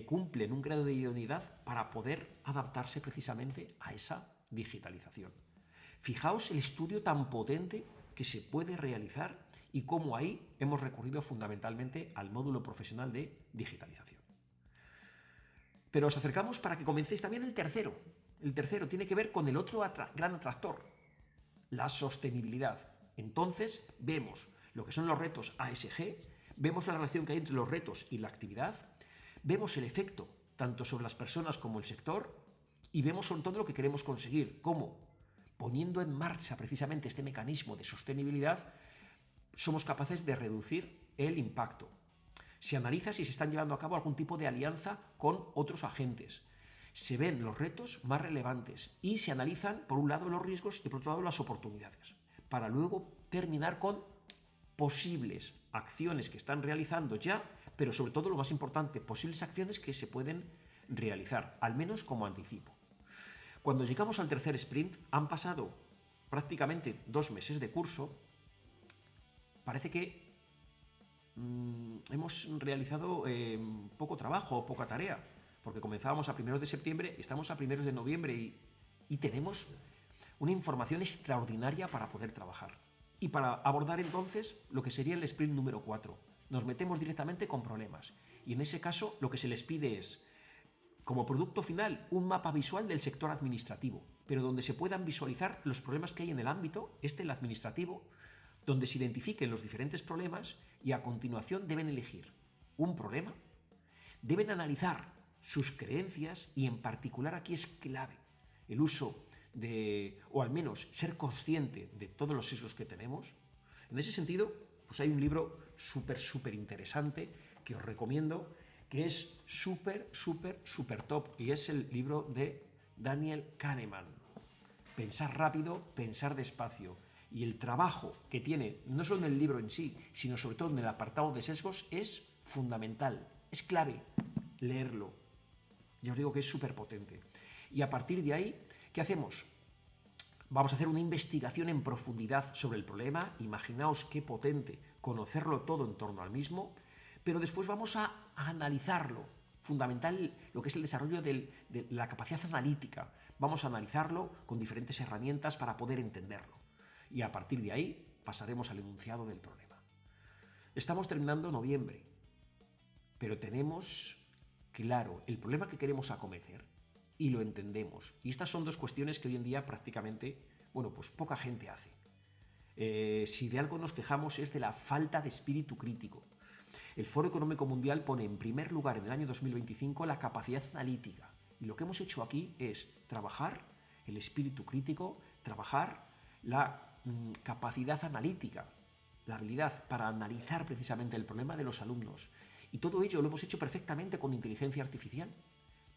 cumplen un grado de idoneidad para poder adaptarse precisamente a esa digitalización. Fijaos el estudio tan potente que se puede realizar y cómo ahí hemos recurrido fundamentalmente al módulo profesional de digitalización. Pero os acercamos para que comencéis también el tercero. El tercero tiene que ver con el otro gran atractor, la sostenibilidad. Entonces vemos lo que son los retos ASG, vemos la relación que hay entre los retos y la actividad, vemos el efecto tanto sobre las personas como el sector y vemos sobre todo lo que queremos conseguir, cómo poniendo en marcha precisamente este mecanismo de sostenibilidad somos capaces de reducir el impacto. Se analiza si se están llevando a cabo algún tipo de alianza con otros agentes. Se ven los retos más relevantes y se analizan, por un lado, los riesgos y por otro lado, las oportunidades, para luego terminar con posibles acciones que están realizando ya, pero sobre todo lo más importante, posibles acciones que se pueden realizar, al menos como anticipo. Cuando llegamos al tercer sprint, han pasado prácticamente 2 meses de curso. Parece que hemos realizado poco trabajo, poca tarea, porque comenzábamos a 1 de septiembre, estamos a 1 de noviembre y tenemos una información extraordinaria para poder trabajar. Y para abordar entonces lo que sería el sprint número 4. Nos metemos directamente con problemas. Y en ese caso lo que se les pide es, como producto final, un mapa visual del sector administrativo, pero donde se puedan visualizar los problemas que hay en el ámbito, el administrativo, donde se identifiquen los diferentes problemas y a continuación deben elegir un problema, deben analizar sus creencias y en particular aquí es clave el uso o al menos ser consciente de todos los sesgos que tenemos. En ese sentido, pues hay un libro súper interesante que os recomiendo, que es súper top, y es el libro de Daniel Kahneman. Pensar rápido, pensar despacio. Y el trabajo que tiene, no solo en el libro en sí, sino sobre todo en el apartado de sesgos, es fundamental, es clave leerlo. Yo os digo que es súper potente. Y a partir de ahí, ¿qué hacemos? Vamos a hacer una investigación en profundidad sobre el problema. Imaginaos qué potente conocerlo todo en torno al mismo, pero después vamos a analizarlo. Fundamental lo que es el desarrollo de la capacidad analítica. Vamos a analizarlo con diferentes herramientas para poder entenderlo. Y a partir de ahí pasaremos al enunciado del problema. Estamos terminando noviembre, pero tenemos claro el problema que queremos acometer y lo entendemos. Y estas son 2 cuestiones que hoy en día prácticamente, pues poca gente hace. Si de algo nos quejamos es de la falta de espíritu crítico. El Foro Económico Mundial pone en primer lugar en el año 2025 la capacidad analítica. Y lo que hemos hecho aquí es trabajar el espíritu crítico, trabajar la capacidad analítica, la habilidad para analizar precisamente el problema de los alumnos. Y todo ello lo hemos hecho perfectamente con inteligencia artificial.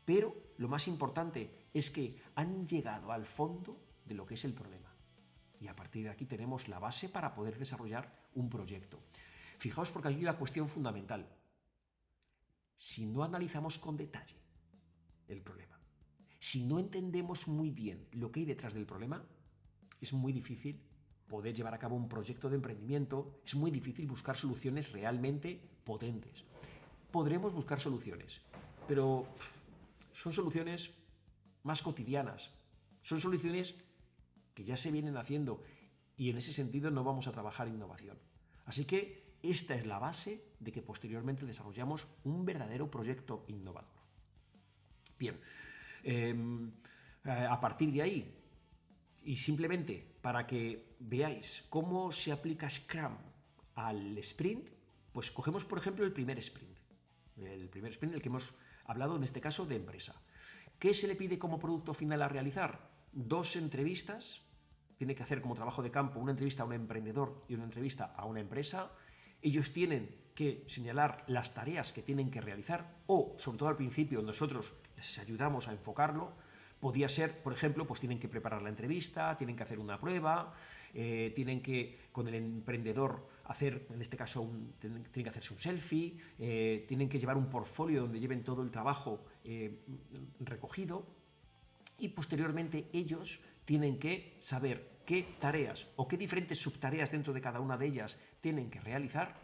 Pero lo más importante es que han llegado al fondo de lo que es el problema. Y a partir de aquí tenemos la base para poder desarrollar un proyecto. Fijaos porque aquí hay una cuestión fundamental. Si no analizamos con detalle el problema, si no entendemos muy bien lo que hay detrás del problema, es muy difícil poder llevar a cabo un proyecto de emprendimiento, es muy difícil buscar soluciones realmente potentes. Podremos buscar soluciones, pero son soluciones más cotidianas, son soluciones que ya se vienen haciendo y en ese sentido no vamos a trabajar innovación. Así que esta es la base de que posteriormente desarrollamos un verdadero proyecto innovador. Bien, a partir de ahí, y simplemente para que veáis cómo se aplica Scrum al sprint, pues cogemos por ejemplo el primer sprint del que hemos hablado en este caso de empresa. ¿Qué se le pide como producto final a realizar? 2 entrevistas, tiene que hacer como trabajo de campo una entrevista a un emprendedor y una entrevista a una empresa. Ellos tienen que señalar las tareas que tienen que realizar o, sobre todo al principio, nosotros les ayudamos a enfocarlo. Podía ser, por ejemplo, pues tienen que preparar la entrevista, tienen que hacer una prueba, tienen que, con el emprendedor, hacer, en este caso, tienen que hacerse un selfie, tienen que llevar un portfolio donde lleven todo el trabajo recogido y posteriormente ellos tienen que saber qué tareas o qué diferentes subtareas dentro de cada una de ellas tienen que realizar,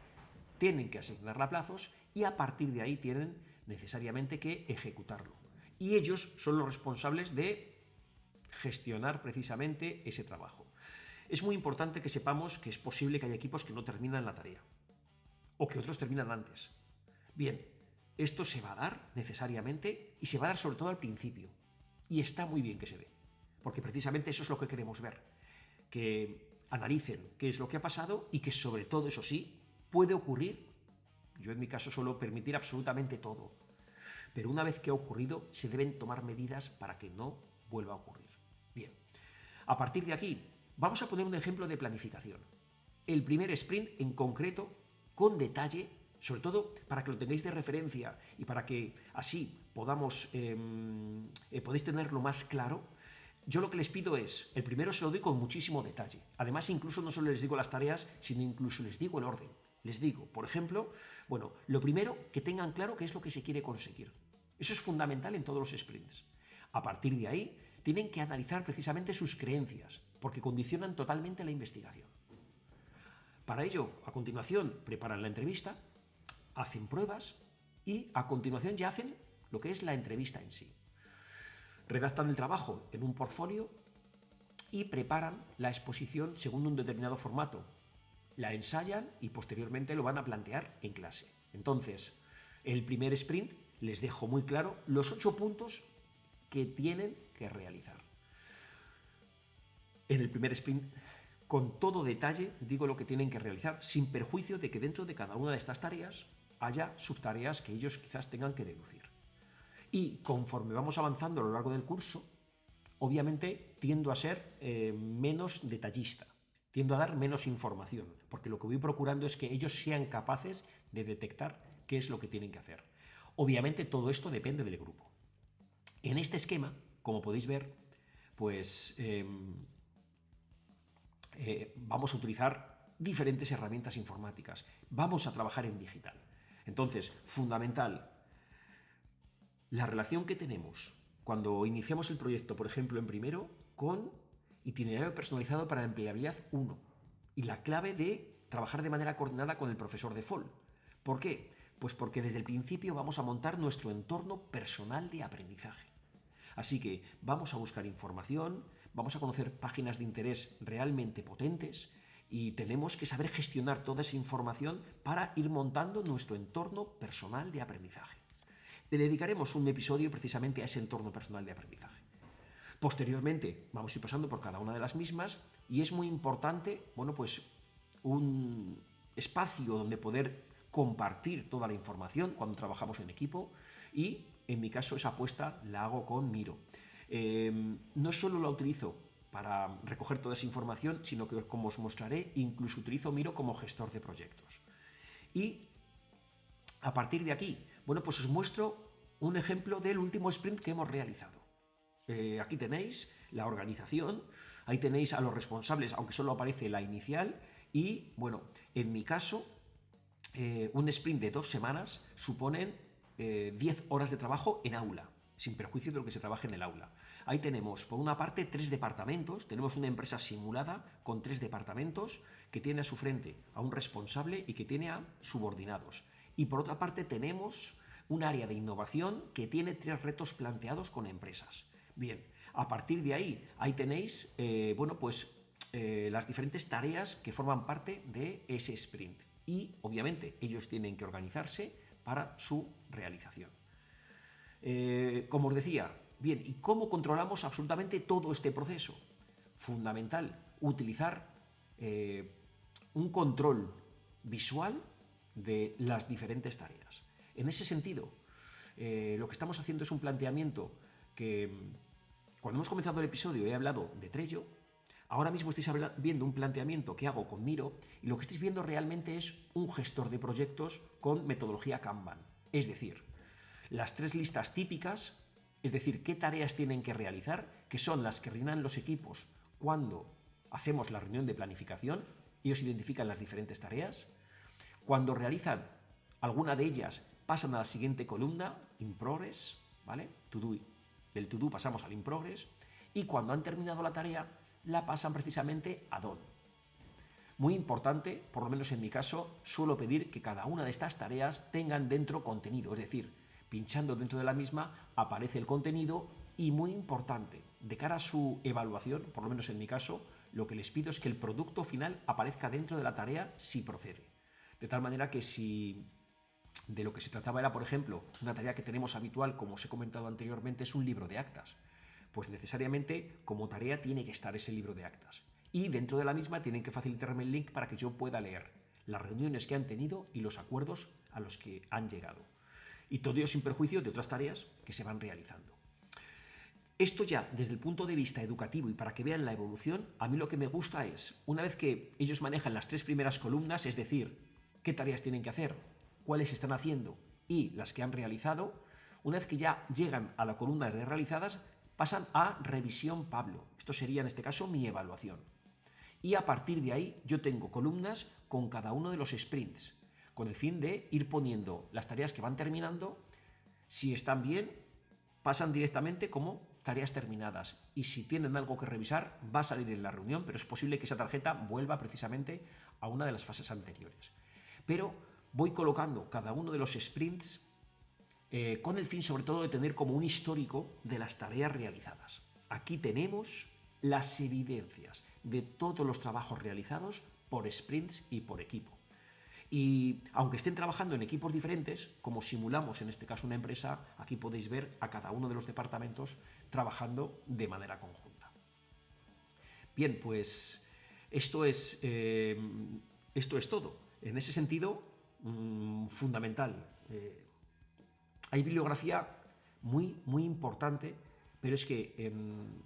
tienen que asignarla a plazos y a partir de ahí tienen necesariamente que ejecutarlo. Y ellos son los responsables de gestionar precisamente ese trabajo. Es muy importante que sepamos que es posible que haya equipos que no terminan la tarea o que otros terminan antes. Bien, esto se va a dar necesariamente y se va a dar sobre todo al principio. Y está muy bien que se dé, porque precisamente eso es lo que queremos ver. Que analicen qué es lo que ha pasado y que sobre todo, eso sí, puede ocurrir. Yo en mi caso suelo permitir absolutamente todo. Pero una vez que ha ocurrido, se deben tomar medidas para que no vuelva a ocurrir. Bien, a partir de aquí, vamos a poner un ejemplo de planificación. El primer sprint en concreto, con detalle, sobre todo para que lo tengáis de referencia y para que así podéis tenerlo más claro. yo lo que les pido es, el primero se lo doy con muchísimo detalle. Además, incluso no solo les digo las tareas, sino incluso les digo el orden. Les digo, por ejemplo, bueno, lo primero, que tengan claro qué es lo que se quiere conseguir. Eso es fundamental en todos los sprints. A partir de ahí, tienen que analizar precisamente sus creencias, porque condicionan totalmente la investigación. Para ello, a continuación, preparan la entrevista, hacen pruebas y a continuación ya hacen lo que es la entrevista en sí. Redactan el trabajo en un portfolio y preparan la exposición según un determinado formato. La ensayan y posteriormente lo van a plantear en clase. Entonces, el primer sprint les dejo muy claro los 8 puntos que tienen que realizar. En el primer sprint, con todo detalle, digo lo que tienen que realizar, sin perjuicio de que dentro de cada una de estas tareas haya subtareas que ellos quizás tengan que deducir. Y conforme vamos avanzando a lo largo del curso, obviamente tiendo a ser menos detallista, tiendo a dar menos información, porque lo que voy procurando es que ellos sean capaces de detectar qué es lo que tienen que hacer. Obviamente todo esto depende del grupo. En este esquema, como podéis ver, pues vamos a utilizar diferentes herramientas informáticas. Vamos a trabajar en digital. Entonces, fundamental, la relación que tenemos cuando iniciamos el proyecto, por ejemplo, en primero, con itinerario personalizado para empleabilidad 1 y la clave de trabajar de manera coordinada con el profesor de FOL. ¿Por qué? Pues porque desde el principio vamos a montar nuestro entorno personal de aprendizaje. Así que vamos a buscar información, vamos a conocer páginas de interés realmente potentes y tenemos que saber gestionar toda esa información para ir montando nuestro entorno personal de aprendizaje. Le dedicaremos un episodio precisamente a ese entorno personal de aprendizaje. Posteriormente vamos a ir pasando por cada una de las mismas y es muy importante, bueno, pues un espacio donde poder compartir toda la información cuando trabajamos en equipo y en mi caso esa apuesta la hago con Miro. No solo la utilizo para recoger toda esa información, sino que, como os mostraré, incluso utilizo Miro como gestor de proyectos. Y a partir de aquí, bueno, pues os muestro un ejemplo del último sprint que hemos realizado. Aquí tenéis la organización, ahí tenéis a los responsables, aunque solo aparece la inicial, y bueno, en mi caso, un sprint de 2 semanas suponen 10 horas de trabajo en aula, sin perjuicio de lo que se trabaje en el aula. Ahí tenemos, por una parte, 3 departamentos, tenemos una empresa simulada con 3 departamentos que tiene a su frente a un responsable y que tiene a subordinados. Y por otra parte tenemos un área de innovación que tiene 3 retos planteados con empresas. Bien, a partir de ahí tenéis las diferentes tareas que forman parte de ese sprint. Y obviamente ellos tienen que organizarse para su realización. Como os decía, bien, ¿y cómo controlamos absolutamente todo este proceso? Fundamental, utilizar un control visual de las diferentes tareas. En ese sentido, lo que estamos haciendo es un planteamiento que, cuando hemos comenzado el episodio, he hablado de Trello. Ahora mismo estáis viendo un planteamiento que hago con Miro y lo que estáis viendo realmente es un gestor de proyectos con metodología Kanban. Es decir, las 3 listas típicas, es decir, qué tareas tienen que realizar, que son las que rellenan los equipos cuando hacemos la reunión de planificación. Ellos identifican las diferentes tareas. Cuando realizan alguna de ellas, pasan a la siguiente columna, in progress, ¿vale? Del to do pasamos al in progress. Y cuando han terminado la tarea, la pasan precisamente a done. Muy importante, por lo menos en mi caso, suelo pedir que cada una de estas tareas tengan dentro contenido, es decir, pinchando dentro de la misma aparece el contenido y, muy importante, de cara a su evaluación, por lo menos en mi caso, lo que les pido es que el producto final aparezca dentro de la tarea si procede. De tal manera que si de lo que se trataba era, por ejemplo, una tarea que tenemos habitual, como os he comentado anteriormente, es un libro de actas, pues necesariamente como tarea tiene que estar ese libro de actas. Y dentro de la misma tienen que facilitarme el link para que yo pueda leer las reuniones que han tenido y los acuerdos a los que han llegado. Y todo ello sin perjuicio de otras tareas que se van realizando. Esto ya desde el punto de vista educativo y para que vean la evolución, a mí lo que me gusta es, una vez que ellos manejan las 3 primeras columnas, es decir, qué tareas tienen que hacer, cuáles están haciendo y las que han realizado, una vez que ya llegan a la columna de realizadas, pasan a revisión Pablo. Esto sería en este caso mi evaluación. Y a partir de ahí yo tengo columnas con cada uno de los sprints, con el fin de ir poniendo las tareas que van terminando. Si están bien, pasan directamente como tareas terminadas. Y si tienen algo que revisar, va a salir en la reunión, pero es posible que esa tarjeta vuelva precisamente a una de las fases anteriores. Pero voy colocando cada uno de los sprints con el fin sobre todo de tener como un histórico de las tareas realizadas. Aquí tenemos las evidencias de todos los trabajos realizados por sprints y por equipo. Y aunque estén trabajando en equipos diferentes, como simulamos en este caso una empresa, aquí podéis ver a cada uno de los departamentos trabajando de manera conjunta. Bien, pues esto es todo. En ese sentido, fundamental. Hay bibliografía muy importante, pero es que,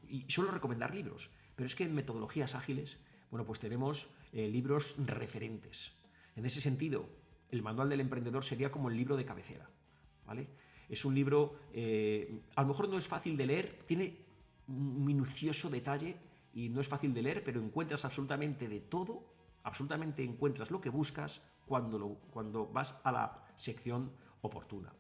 y suelo recomendar libros, pero es que en metodologías ágiles, bueno, pues tenemos libros referentes. En ese sentido, el Manual del Emprendedor sería como el libro de cabecera, ¿vale? Es un libro, a lo mejor no es fácil de leer, tiene un minucioso detalle y no es fácil de leer, pero encuentras absolutamente de todo, absolutamente encuentras lo que buscas cuando vas a la sección oportuna.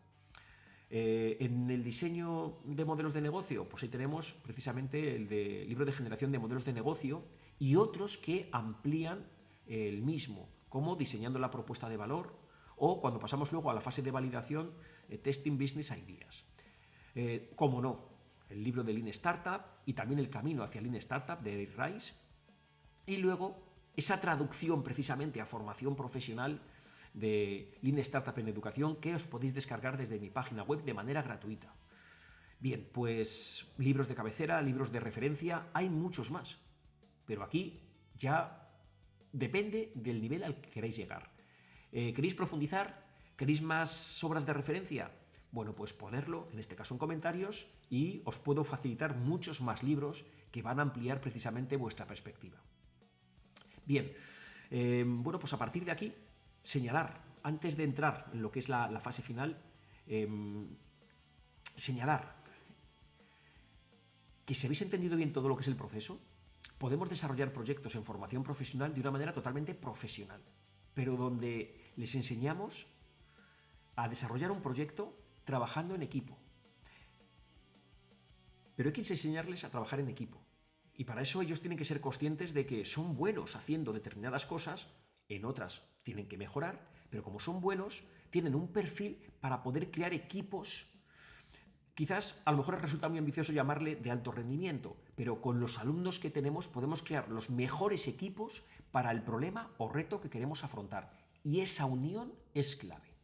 En el diseño de modelos de negocio, pues ahí tenemos precisamente el libro de generación de modelos de negocio y otros que amplían el mismo, como diseñando la propuesta de valor o cuando pasamos luego a la fase de validación, Testing Business Ideas. Como no, el libro de Lean Startup y también el camino hacia Lean Startup de Eric Rice. Y luego esa traducción precisamente a formación profesional de Lean Startup en Educación que os podéis descargar desde mi página web de manera gratuita. Bien, pues libros de cabecera, libros de referencia, hay muchos más, pero aquí ya depende del nivel al que queráis llegar. ¿Queréis profundizar? ¿Queréis más obras de referencia? Bueno, pues ponerlo, en este caso en comentarios, y os puedo facilitar muchos más libros que van a ampliar precisamente vuestra perspectiva. Bien, bueno, pues a partir de aquí, señalar, antes de entrar en lo que es la fase final, señalar que si habéis entendido bien todo lo que es el proceso, podemos desarrollar proyectos en formación profesional de una manera totalmente profesional, pero donde les enseñamos a desarrollar un proyecto trabajando en equipo. Pero hay que enseñarles a trabajar en equipo. Y para eso ellos tienen que ser conscientes de que son buenos haciendo determinadas cosas, en otras tienen que mejorar, pero como son buenos, tienen un perfil para poder crear equipos. Quizás a lo mejor resulta muy ambicioso llamarle de alto rendimiento, pero con los alumnos que tenemos podemos crear los mejores equipos para el problema o reto que queremos afrontar. Y esa unión es clave.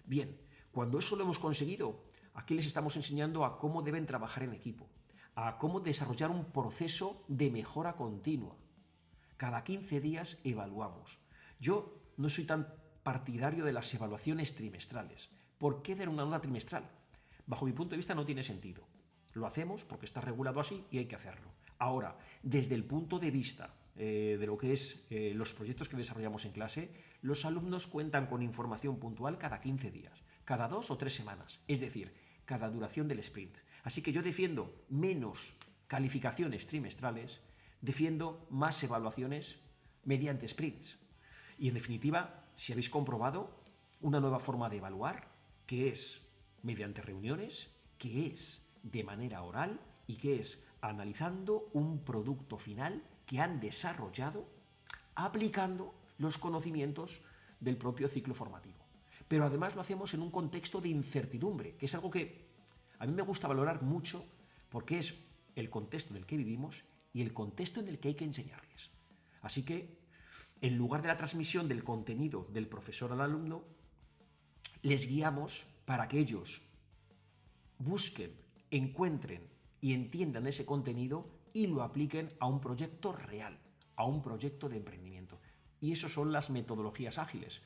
Bien, cuando eso lo hemos conseguido, aquí les estamos enseñando a cómo deben trabajar en equipo, a cómo desarrollar un proceso de mejora continua. Cada 15 días evaluamos. Yo no soy tan partidario de las evaluaciones trimestrales. ¿Por qué dar una nota trimestral? Bajo mi punto de vista no tiene sentido. Lo hacemos porque está regulado así y hay que hacerlo. Ahora, desde el punto de vista de lo que es los proyectos que desarrollamos en clase, los alumnos cuentan con información puntual cada 15 días, cada 2 o 3 semanas, es decir, cada duración del sprint. Así que yo defiendo menos calificaciones trimestrales, defiendo más evaluaciones mediante sprints. Y en definitiva, si habéis comprobado una nueva forma de evaluar, que es mediante reuniones, que es de manera oral y que es analizando un producto final que han desarrollado aplicando los conocimientos del propio ciclo formativo. Pero además lo hacemos en un contexto de incertidumbre, que es algo que a mí me gusta valorar mucho porque es el contexto en el que vivimos y el contexto en el que hay que enseñarles. Así que, en lugar de la transmisión del contenido del profesor al alumno, les guiamos para que ellos busquen, encuentren y entiendan ese contenido y lo apliquen a un proyecto real, a un proyecto de emprendimiento. Y eso son las metodologías ágiles.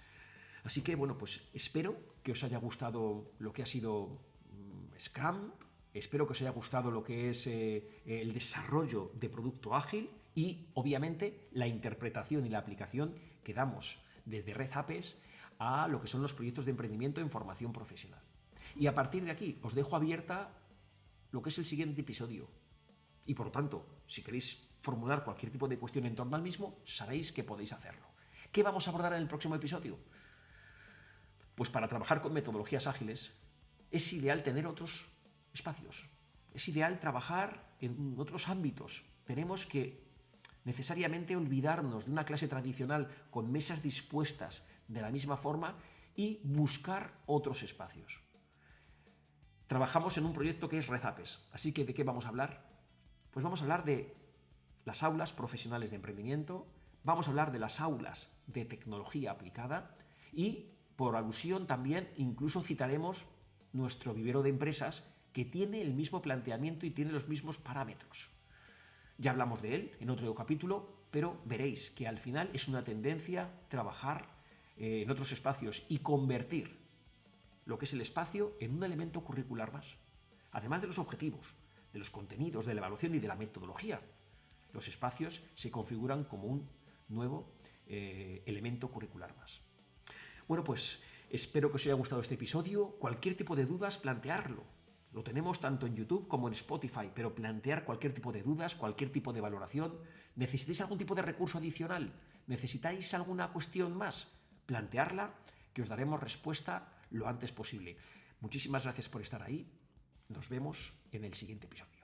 Así que, bueno, pues espero que os haya gustado lo que ha sido Scrum, espero que os haya gustado lo que es el desarrollo de producto ágil y, obviamente, la interpretación y la aplicación que damos desde Red Apes a lo que son los proyectos de emprendimiento en formación profesional. Y a partir de aquí os dejo abierta lo que es el siguiente episodio. Y por lo tanto, si queréis formular cualquier tipo de cuestión en torno al mismo, sabéis que podéis hacerlo. ¿Qué vamos a abordar en el próximo episodio? Pues para trabajar con metodologías ágiles es ideal tener otros espacios. Es ideal trabajar en otros ámbitos. Tenemos que necesariamente olvidarnos de una clase tradicional con mesas dispuestas de la misma forma y buscar otros espacios. Trabajamos en un proyecto que es Rezapes, así que ¿de qué vamos a hablar? Pues vamos a hablar de las aulas profesionales de emprendimiento, vamos a hablar de las aulas de tecnología aplicada y, por alusión también, incluso citaremos nuestro vivero de empresas que tiene el mismo planteamiento y tiene los mismos parámetros. Ya hablamos de él en otro capítulo, pero veréis que al final es una tendencia trabajar en otros espacios y convertir lo que es el espacio en un elemento curricular más. Además de los objetivos, de los contenidos, de la evaluación y de la metodología, los espacios se configuran como un nuevo elemento curricular más. Bueno, pues espero que os haya gustado este episodio. Cualquier tipo de dudas, plantearlo. Lo tenemos tanto en YouTube como en Spotify, pero plantear cualquier tipo de dudas, cualquier tipo de valoración. ¿Necesitáis algún tipo de recurso adicional? ¿Necesitáis alguna cuestión más? Plantearla, que os daremos respuesta lo antes posible. Muchísimas gracias por estar ahí. Nos vemos en el siguiente episodio.